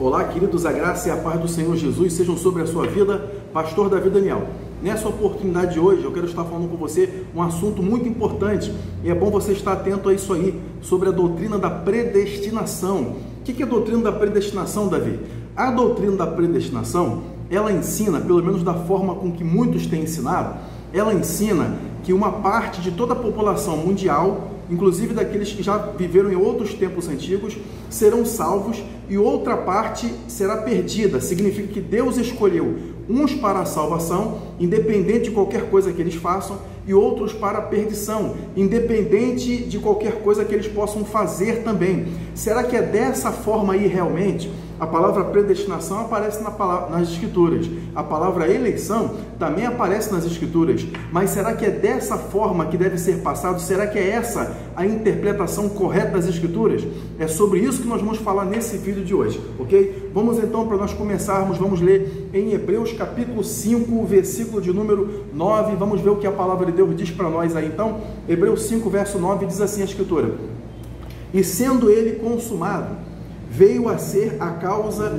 Olá, queridos, a graça e a paz do Senhor Jesus sejam sobre a sua vida. Pastor Davi Daniel. Nessa oportunidade de hoje, eu quero estar falando com você um assunto muito importante e é bom você estar atento a isso aí, sobre a doutrina da predestinação. O que é a doutrina da predestinação, Davi? A doutrina da predestinação, ela ensina, pelo menos da forma com que muitos têm ensinado, ela ensina que uma parte de toda a população mundial, inclusive daqueles que já viveram em outros tempos antigos, serão salvos e outra parte será perdida. Significa que Deus escolheu uns para a salvação, independente de qualquer coisa que eles façam, e outros para a perdição, independente de qualquer coisa que eles possam fazer também. Será que é dessa forma aí realmente? A palavra predestinação aparece nas Escrituras. A palavra eleição também aparece nas Escrituras. Mas será que é dessa forma que deve ser passado? Será que é essa a interpretação correta das Escrituras? É sobre isso que nós vamos falar nesse vídeo de hoje, ok? Vamos então, para nós começarmos, vamos ler em Hebreus capítulo 5, versículo de número 9. Vamos ver o que a palavra de Deus diz para nós aí. Então, Hebreus 5, verso 9, diz assim a Escritura: E sendo ele consumado, veio a ser a causa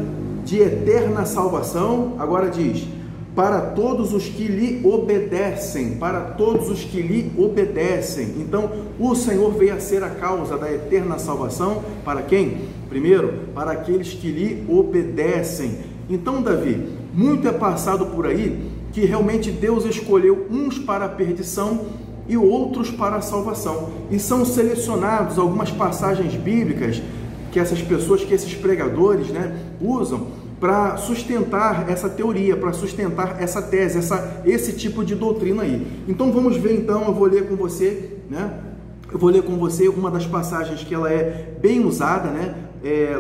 de eterna salvação, agora diz, para todos os que lhe obedecem, para todos os que lhe obedecem. Então, o Senhor veio a ser a causa da eterna salvação, para quem? Primeiro, para aqueles que lhe obedecem. Então, Davi, muito é passado por aí que realmente Deus escolheu uns para a perdição e outros para a salvação. E são selecionados algumas passagens bíblicas que essas pessoas, que esses pregadores, usam para sustentar essa teoria, para sustentar essa tese, esse tipo de doutrina aí. Então vamos ver então, eu vou ler com você, Eu vou ler com você uma das passagens que ela é bem usada,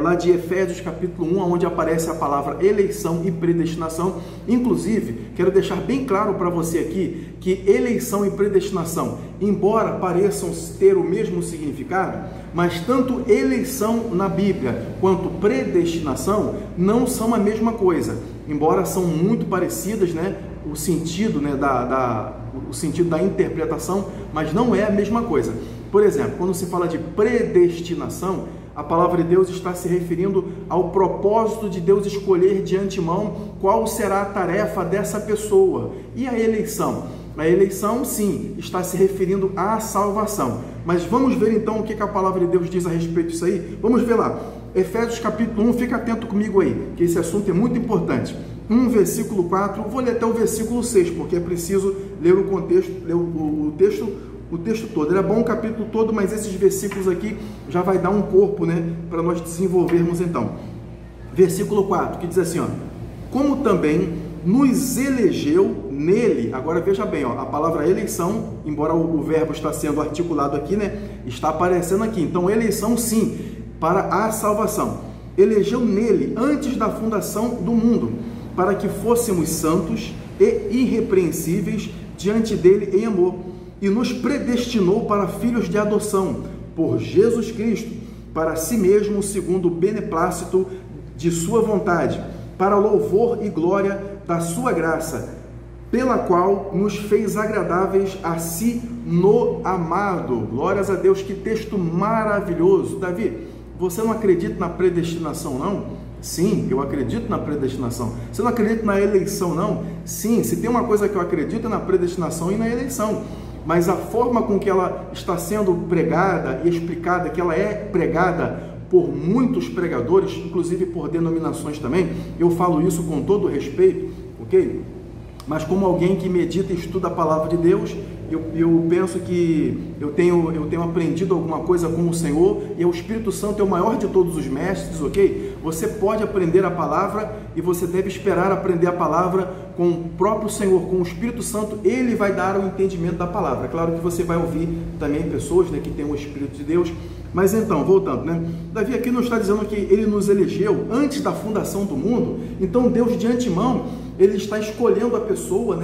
lá de Efésios capítulo 1, onde aparece a palavra eleição e predestinação. Inclusive, quero deixar bem claro para você aqui que eleição e predestinação, embora pareçam ter o mesmo significado, mas tanto eleição na Bíblia quanto predestinação não são a mesma coisa, embora são muito parecidas, o sentido, o sentido da interpretação, mas não é a mesma coisa. Por exemplo, quando se fala de predestinação, a palavra de Deus está se referindo ao propósito de Deus escolher de antemão qual será a tarefa dessa pessoa. E a eleição? A eleição, sim, está se referindo à salvação. Mas vamos ver então o que a palavra de Deus diz a respeito disso aí? Vamos ver lá. Efésios capítulo 1, fica atento comigo aí, que esse assunto é muito importante. 1, versículo 4, vou ler até o versículo 6, porque é preciso ler o contexto, ler o texto todo. Ele é bom o capítulo todo, mas esses versículos aqui já vai dar um corpo, para nós desenvolvermos então. Versículo 4, que diz assim, como também nos elegeu nele. Agora veja bem, a palavra eleição, embora o verbo está sendo articulado aqui, está aparecendo aqui. Então, eleição sim, para a salvação. Elegeu nele antes da fundação do mundo, para que fôssemos santos e irrepreensíveis diante dele em amor. E nos predestinou para filhos de adoção, por Jesus Cristo, para si mesmo, segundo o beneplácito de sua vontade, para louvor e glória da sua graça, pela qual nos fez agradáveis a si no amado. Glórias a Deus, que texto maravilhoso. Davi, você não acredita na predestinação, não? Sim, eu acredito na predestinação. Você não acredita na eleição, não? Sim, se tem uma coisa que eu acredito é na predestinação e na eleição. Mas a forma com que ela está sendo pregada e explicada, que ela é pregada por muitos pregadores, inclusive por denominações também, eu falo isso com todo respeito, ok? Mas como alguém que medita e estuda a palavra de Deus, eu penso que eu tenho aprendido alguma coisa com o Senhor, e o Espírito Santo é o maior de todos os mestres, ok? Você pode aprender a palavra e você deve esperar aprender a palavra com o próprio Senhor, com o Espírito Santo. Ele vai dar o entendimento da palavra. Claro que você vai ouvir também pessoas que têm o Espírito de Deus. Mas então, voltando, Davi aqui nos está dizendo que ele nos elegeu antes da fundação do mundo. Então Deus de antemão, ele está escolhendo a pessoa,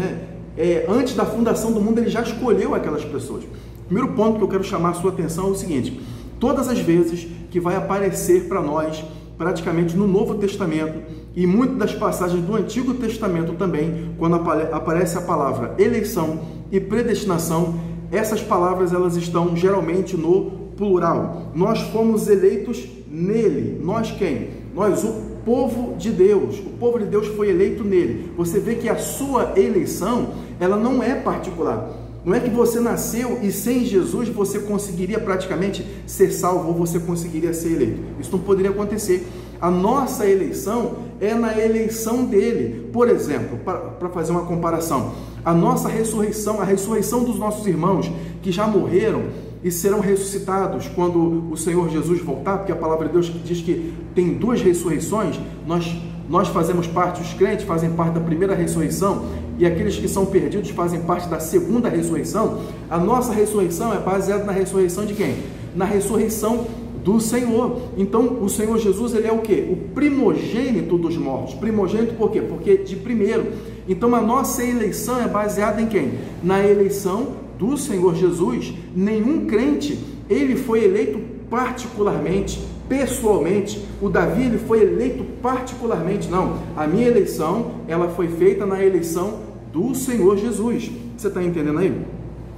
antes da fundação do mundo, ele já escolheu aquelas pessoas. O primeiro ponto que eu quero chamar a sua atenção é o seguinte: todas as vezes que vai aparecer para nós, praticamente no Novo Testamento, e muitas das passagens do Antigo Testamento também, quando aparece a palavra eleição e predestinação, essas palavras elas estão geralmente no plural. Nós fomos eleitos nele. Nós quem? Nós, povo de Deus. O povo de Deus foi eleito nele. Você vê que a sua eleição, ela não é particular. Não é que você nasceu e sem Jesus você conseguiria praticamente ser salvo ou você conseguiria ser eleito. Isso não poderia acontecer. A nossa eleição é na eleição dele. Por exemplo, para fazer uma comparação, a nossa ressurreição, a ressurreição dos nossos irmãos que já morreram e serão ressuscitados quando o Senhor Jesus voltar, porque a palavra de Deus diz que tem duas ressurreições. Nós fazemos parte, os crentes fazem parte da primeira ressurreição, e aqueles que são perdidos fazem parte da segunda ressurreição. A nossa ressurreição é baseada na ressurreição de quem? Na ressurreição do Senhor. Então, o Senhor Jesus, ele é o quê? O primogênito dos mortos. Primogênito por quê? Porque de primeiro. Então, a nossa eleição é baseada em quem? Na eleição do Senhor Jesus. Nenhum crente, ele foi eleito particularmente, pessoalmente. O Davi, ele foi eleito particularmente. Não, a minha eleição, ela foi feita na eleição do Senhor Jesus. Você está entendendo aí?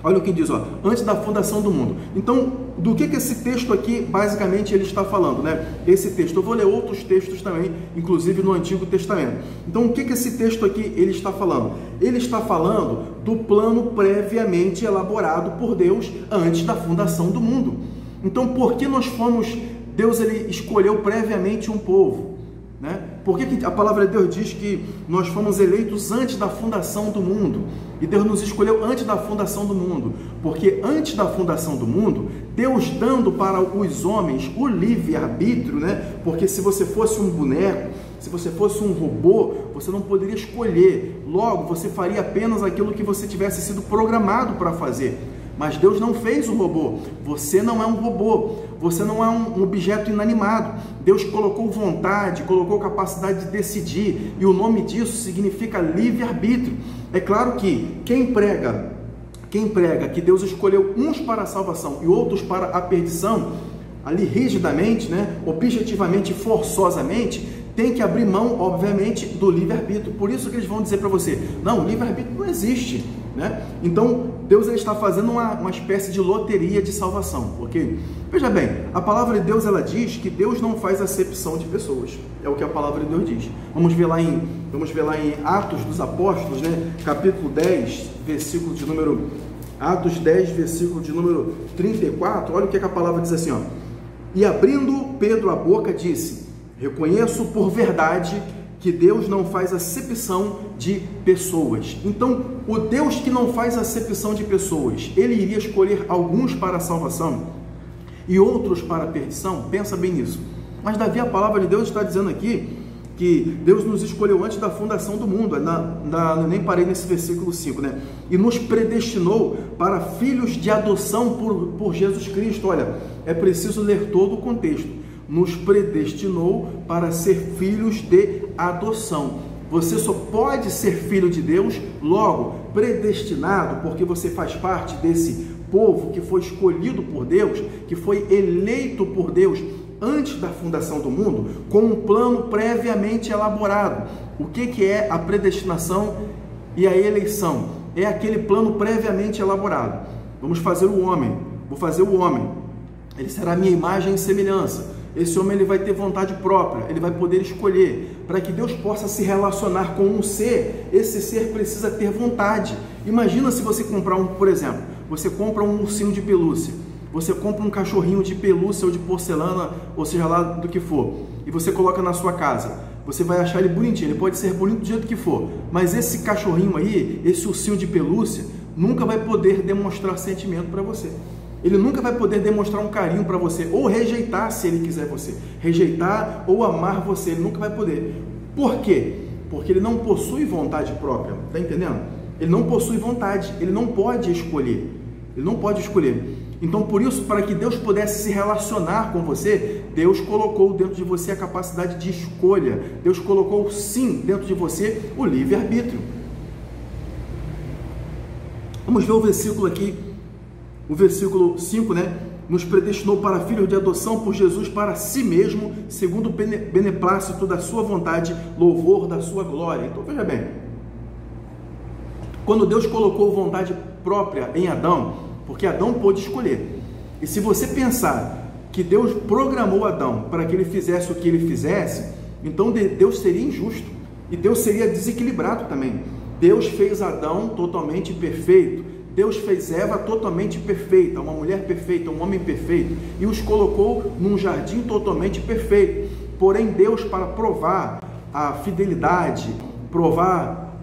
Olha o que diz, ó, antes da fundação do mundo. Então, do que esse texto aqui, basicamente, ele está falando, né? Esse texto, eu vou ler outros textos também, inclusive no Antigo Testamento. Então, o que esse texto aqui, ele está falando? Ele está falando do plano previamente elaborado por Deus antes da fundação do mundo. Então, por que nós fomos, Deus, ele escolheu previamente um povo, né? Por que a palavra de Deus diz que nós fomos eleitos antes da fundação do mundo? E Deus nos escolheu antes da fundação do mundo. Porque antes da fundação do mundo, Deus dando para os homens o livre-arbítrio, né? Porque se você fosse um boneco, se você fosse um robô, você não poderia escolher. Logo, você faria apenas aquilo que você tivesse sido programado para fazer. Mas Deus não fez um robô. Você não é um robô. Você não é um objeto inanimado. Deus colocou vontade, colocou capacidade de decidir. E o nome disso significa livre-arbítrio. É claro que quem prega que Deus escolheu uns para a salvação e outros para a perdição, ali rigidamente, né, objetivamente, forçosamente, tem que abrir mão, obviamente, do livre-arbítrio. Por isso que eles vão dizer para você, não, o livre-arbítrio não existe, né? Então, Deus, ele está fazendo uma espécie de loteria de salvação, ok? Veja bem, a palavra de Deus, ela diz que Deus não faz acepção de pessoas. É o que a palavra de Deus diz. Vamos ver lá em Atos dos Apóstolos, né? Capítulo 10, versículo de número... Atos 10, versículo de número 34. Olha o que a palavra diz assim, ó. E abrindo Pedro a boca, disse: reconheço por verdade que Deus não faz acepção de pessoas. Então, o Deus que não faz acepção de pessoas, ele iria escolher alguns para a salvação e outros para a perdição? Pensa bem nisso. Mas Davi, a palavra de Deus está dizendo aqui que Deus nos escolheu antes da fundação do mundo. Eu nem parei nesse versículo 5, né? E nos predestinou para filhos de adoção por Jesus Cristo. Olha, é preciso ler todo o contexto. Nos predestinou para ser filhos de adoção. Você só pode ser filho de Deus, logo, predestinado, porque você faz parte desse povo que foi escolhido por Deus, que foi eleito por Deus antes da fundação do mundo, com um plano previamente elaborado. O que é a predestinação e a eleição? É aquele plano previamente elaborado. Vamos fazer o homem, vou fazer o homem, ele será a minha imagem e semelhança. Esse homem, ele vai ter vontade própria, ele vai poder escolher. Para que Deus possa se relacionar com um ser, esse ser precisa ter vontade. Imagina se você comprar por exemplo, você compra um ursinho de pelúcia, você compra um cachorrinho de pelúcia ou de porcelana, ou seja lá do que for, e você coloca na sua casa. Você vai achar ele bonitinho, ele pode ser bonito do jeito que for, mas esse cachorrinho aí, esse ursinho de pelúcia, nunca vai poder demonstrar sentimento para você. Ele nunca vai poder demonstrar um carinho para você, ou rejeitar se ele quiser você. Rejeitar ou amar você, ele nunca vai poder. Por quê? Porque ele não possui vontade própria, tá entendendo? Ele não possui vontade, ele não pode escolher. Ele não pode escolher. Então, por isso, para que Deus pudesse se relacionar com você, Deus colocou dentro de você a capacidade de escolha. Deus colocou, sim, dentro de você o livre-arbítrio. Vamos ver o versículo aqui. O versículo 5, né? Nos predestinou para filhos de adoção por Jesus para si mesmo, segundo o beneplácito da sua vontade, louvor da sua glória. Então, veja bem. Quando Deus colocou vontade própria em Adão, porque Adão pôde escolher. E se você pensar que Deus programou Adão para que ele fizesse o que ele fizesse, Então Deus seria injusto e Deus seria desequilibrado também. Deus fez Adão totalmente perfeito, Deus fez Eva totalmente perfeita, uma mulher perfeita, um homem perfeito, e os colocou num jardim totalmente perfeito. Porém, Deus, para provar a fidelidade, provar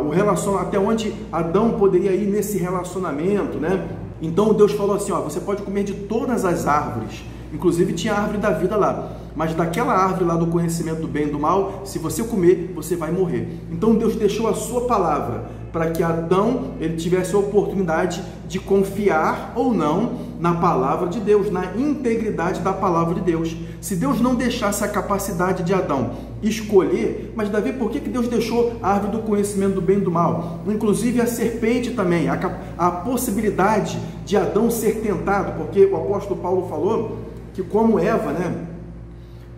o relacionamento, até onde Adão poderia ir nesse relacionamento, né? Então Deus falou assim, ó, você pode comer de todas as árvores, inclusive tinha a árvore da vida lá, mas daquela árvore lá do conhecimento do bem e do mal, se você comer, você vai morrer. Então Deus deixou a sua palavra para que Adão ele tivesse a oportunidade de confiar ou não na palavra de Deus, na integridade da palavra de Deus. Se Deus não deixasse a capacidade de Adão escolher, mas Davi, por que Deus deixou a árvore do conhecimento do bem e do mal? Inclusive a serpente também, a possibilidade de Adão ser tentado, porque o apóstolo Paulo falou que como Eva, né?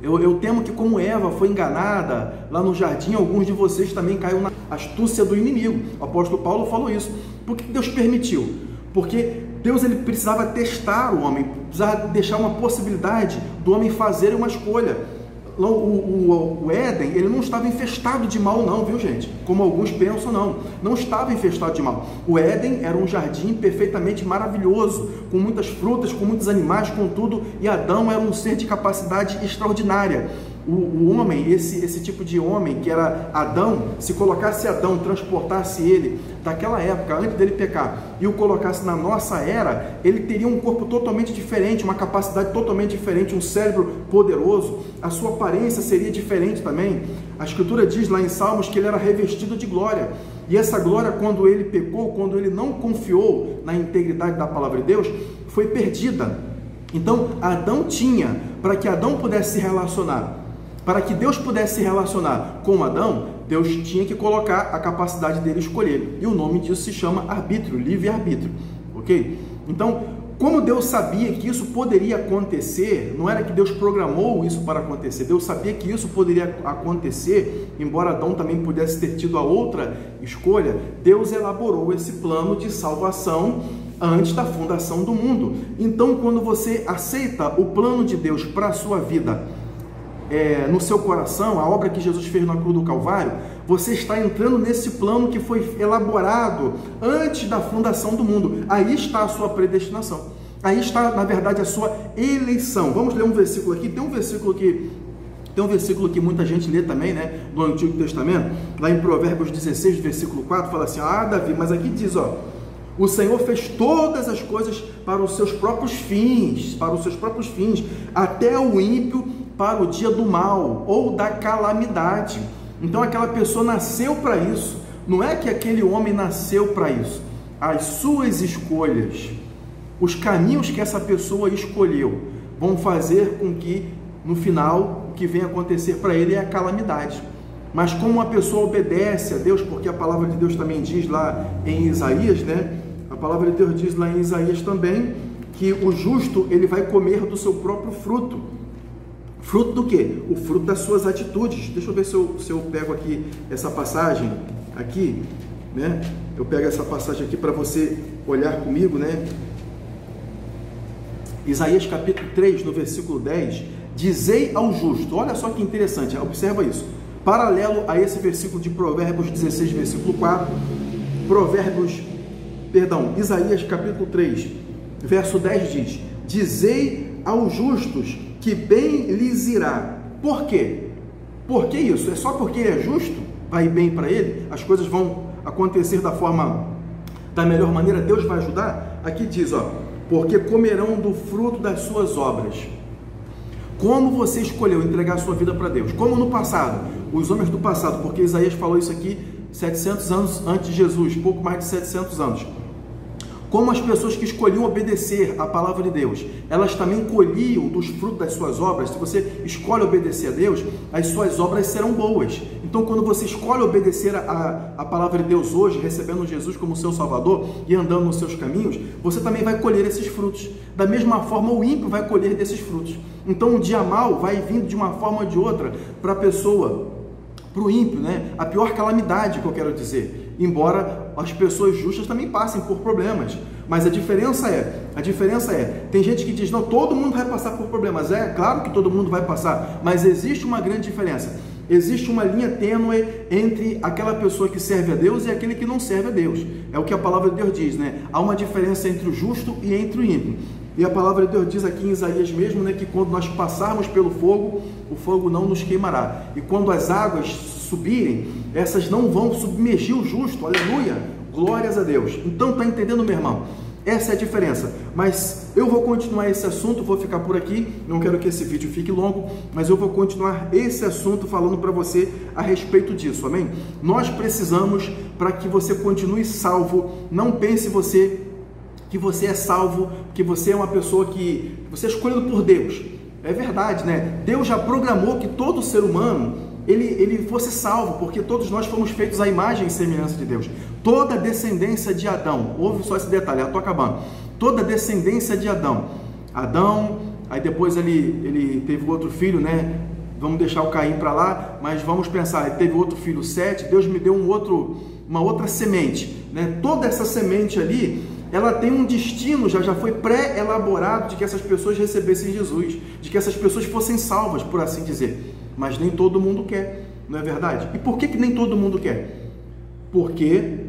Eu temo que como Eva foi enganada lá no jardim, alguns de vocês também caiu na astúcia do inimigo. O apóstolo Paulo falou isso. Por que Deus permitiu? Porque Deus ele precisava testar o homem, precisava deixar uma possibilidade do homem fazer uma escolha. O Éden, ele não estava infestado de mal não, viu gente? Como alguns pensam, não estava infestado de mal. O Éden era um jardim perfeitamente maravilhoso, com muitas frutas, com muitos animais, com tudo, e Adão era um ser de capacidade extraordinária. O homem, esse tipo de homem que era Adão, se colocasse Adão, transportasse ele daquela época, antes dele pecar, e o colocasse na nossa era, ele teria um corpo totalmente diferente, uma capacidade totalmente diferente, um cérebro poderoso, a sua aparência seria diferente também. A Escritura diz lá em Salmos que ele era revestido de glória, e essa glória, quando ele pecou, quando ele não confiou na integridade da palavra de Deus, foi perdida. Então, Adão tinha, para que Adão pudesse se relacionar, para que Deus pudesse se relacionar com Adão, Deus tinha que colocar a capacidade dele escolher. E o nome disso se chama arbítrio, livre-arbítrio. Ok? Então, como Deus sabia que isso poderia acontecer, não era que Deus programou isso para acontecer, Deus sabia que isso poderia acontecer, embora Adão também pudesse ter tido a outra escolha, Deus elaborou esse plano de salvação antes da fundação do mundo. Então, quando você aceita o plano de Deus para a sua vida, no seu coração, a obra que Jesus fez na cruz do Calvário, você está entrando nesse plano que foi elaborado antes da fundação do mundo. Aí está a sua predestinação. Aí está, na verdade, a sua eleição. Vamos ler um versículo aqui. Tem um versículo que muita gente lê também, né, do Antigo Testamento, lá em Provérbios 16, versículo 4, fala assim, Davi, mas aqui diz, o Senhor fez todas as coisas para os seus próprios fins, até o ímpio para o dia do mal ou da calamidade. Então aquela pessoa nasceu para isso, não é que aquele homem nasceu para isso. As suas escolhas, os caminhos que essa pessoa escolheu, vão fazer com que no final o que vem acontecer para ele é a calamidade. Mas como uma pessoa obedece a Deus, porque a palavra de Deus também diz lá em Isaías, né? A palavra de Deus diz lá em Isaías também que o justo ele vai comer do seu próprio fruto. Fruto do quê? O fruto das suas atitudes. Deixa eu ver se eu pego aqui essa passagem aqui, né? Eu pego essa passagem aqui para você olhar comigo, né? Isaías capítulo 3, no versículo 10, dizei ao justo, olha só que interessante, observa isso, paralelo a esse versículo de Provérbios 16, versículo 4, Isaías capítulo 3, verso 10 diz, dizei aos justos que bem lhes irá. Por quê? Por que isso? É só porque ele é justo? Vai bem para ele? As coisas vão acontecer da melhor maneira? Deus vai ajudar? Aqui diz, porque comerão do fruto das suas obras. Como você escolheu entregar a sua vida para Deus? Como no passado, os homens do passado, porque Isaías falou isso aqui 700 anos antes de Jesus, pouco mais de 700 anos. Como as pessoas que escolhiam obedecer à palavra de Deus, elas também colhiam dos frutos das suas obras. Se você escolhe obedecer a Deus, as suas obras serão boas. Então, quando você escolhe obedecer a palavra de Deus hoje, recebendo Jesus como seu Salvador e andando nos seus caminhos, você também vai colher esses frutos. Da mesma forma, o ímpio vai colher desses frutos. Então, um dia mal vai vindo de uma forma ou de outra para a pessoa, para o ímpio, né? A pior calamidade que eu quero dizer. Embora as pessoas justas também passem por problemas. Mas a diferença é, tem gente que diz, não, todo mundo vai passar por problemas. É claro que todo mundo vai passar, mas existe uma grande diferença. Existe uma linha tênue entre aquela pessoa que serve a Deus e aquele que não serve a Deus. É o que a palavra de Deus diz, né? Há uma diferença entre o justo e entre o ímpio. E a palavra de Deus diz aqui em Isaías mesmo, né, que quando nós passarmos pelo fogo, o fogo não nos queimará. E quando as águas subirem, essas não vão submergir o justo. Aleluia! Glórias a Deus. Então, tá entendendo, meu irmão? Essa é a diferença. Mas eu vou continuar esse assunto, vou ficar por aqui, não quero que esse vídeo fique longo, mas eu vou continuar esse assunto falando para você a respeito disso, amém? Nós precisamos, para que você continue salvo, não pense que você é salvo, que você é uma pessoa que você é escolhido por Deus. É verdade, né? Deus já programou que todo ser humano ele fosse salvo, porque todos nós fomos feitos à imagem e semelhança de Deus. Toda a descendência de Adão, ouve só esse detalhe, eu estou acabando. Toda a descendência de Adão, aí depois ele teve outro filho, né? Vamos deixar o Caim para lá, mas vamos pensar, ele teve outro filho, Sete, Deus me deu uma outra semente, né? Toda essa semente ali, ela tem um destino, já foi pré-elaborado de que essas pessoas recebessem Jesus, de que essas pessoas fossem salvas, por assim dizer. Mas nem todo mundo quer, não é verdade? E por que nem todo mundo quer? Porque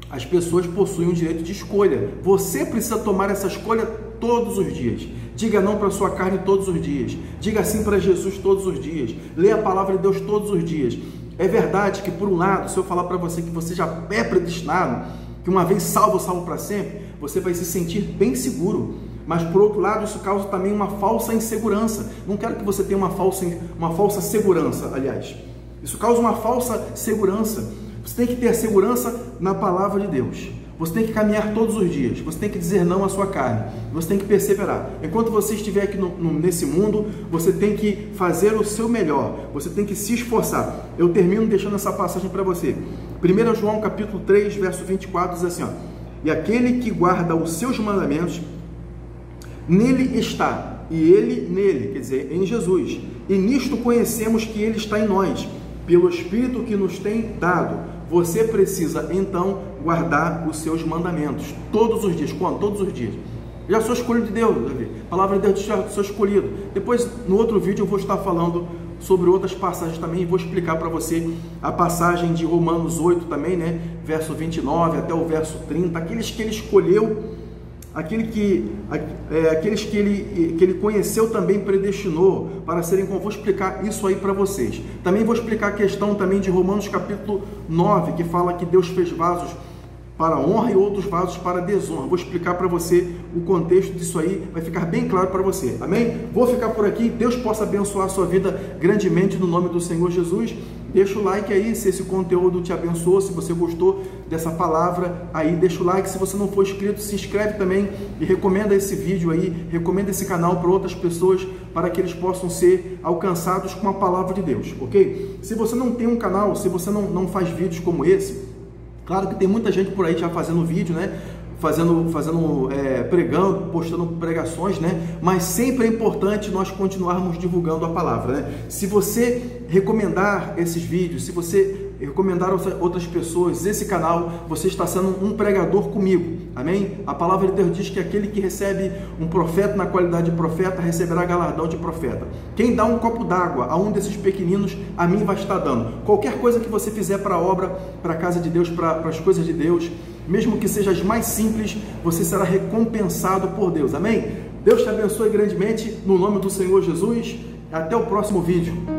as pessoas possuem o direito de escolha. Você precisa tomar essa escolha todos os dias. Diga não para a sua carne todos os dias. Diga sim para Jesus todos os dias. Leia a palavra de Deus todos os dias. É verdade que, por um lado, se eu falar para você que você já é predestinado, que uma vez salvo para sempre, você vai se sentir bem seguro. Mas, por outro lado, isso causa também uma falsa insegurança. Não quero que você tenha uma falsa segurança, aliás. Isso causa uma falsa segurança. Você tem que ter a segurança na palavra de Deus. Você tem que caminhar todos os dias. Você tem que dizer não à sua carne. Você tem que perseverar. Enquanto você estiver aqui nesse mundo, você tem que fazer o seu melhor. Você tem que se esforçar. Eu termino deixando essa passagem para você. 1 João capítulo 3, verso 24, diz assim, ó, e aquele que guarda os seus mandamentos, nele está, e ele nele, quer dizer, em Jesus. E nisto conhecemos que ele está em nós, pelo Espírito que nos tem dado. Você precisa, então, guardar os seus mandamentos, todos os dias. Quando? Todos os dias. Já sou escolhido de Deus, Davi. A palavra de Deus diz que já sou escolhido. Depois, no outro vídeo, eu vou estar falando sobre outras passagens também, e vou explicar para você a passagem de Romanos 8 também, né? Verso 29 até o verso 30, aqueles que ele escolheu, aqueles que ele conheceu também predestinou para serem como. Vou explicar isso aí para vocês. Também vou explicar a questão também de Romanos capítulo 9, que fala que Deus fez vasos para honra e outros vasos para desonra. Vou explicar para você o contexto disso aí, vai ficar bem claro para você, amém? Vou ficar por aqui, Deus possa abençoar a sua vida grandemente no nome do Senhor Jesus. Deixa o like aí se esse conteúdo te abençoou, se você gostou dessa palavra aí, deixa o like. Se você não for inscrito, se inscreve também e recomenda esse vídeo aí, recomenda esse canal para outras pessoas, para que eles possam ser alcançados com a palavra de Deus, ok? Se você não tem um canal, se você não faz vídeos como esse, claro que tem muita gente por aí já fazendo vídeo, né? Pregando, postando pregações, né? Mas sempre é importante nós continuarmos divulgando a palavra, né? Se você recomendar esses vídeos, se você recomendar outras pessoas esse canal, você está sendo um pregador comigo, amém? A palavra de Deus diz que aquele que recebe um profeta na qualidade de profeta, receberá galardão de profeta. Quem dá um copo d'água a um desses pequeninos, a mim vai estar dando. Qualquer coisa que você fizer para a obra, para a casa de Deus, para as coisas de Deus, mesmo que seja as mais simples, você será recompensado por Deus, amém? Deus te abençoe grandemente, no nome do Senhor Jesus. Até o próximo vídeo.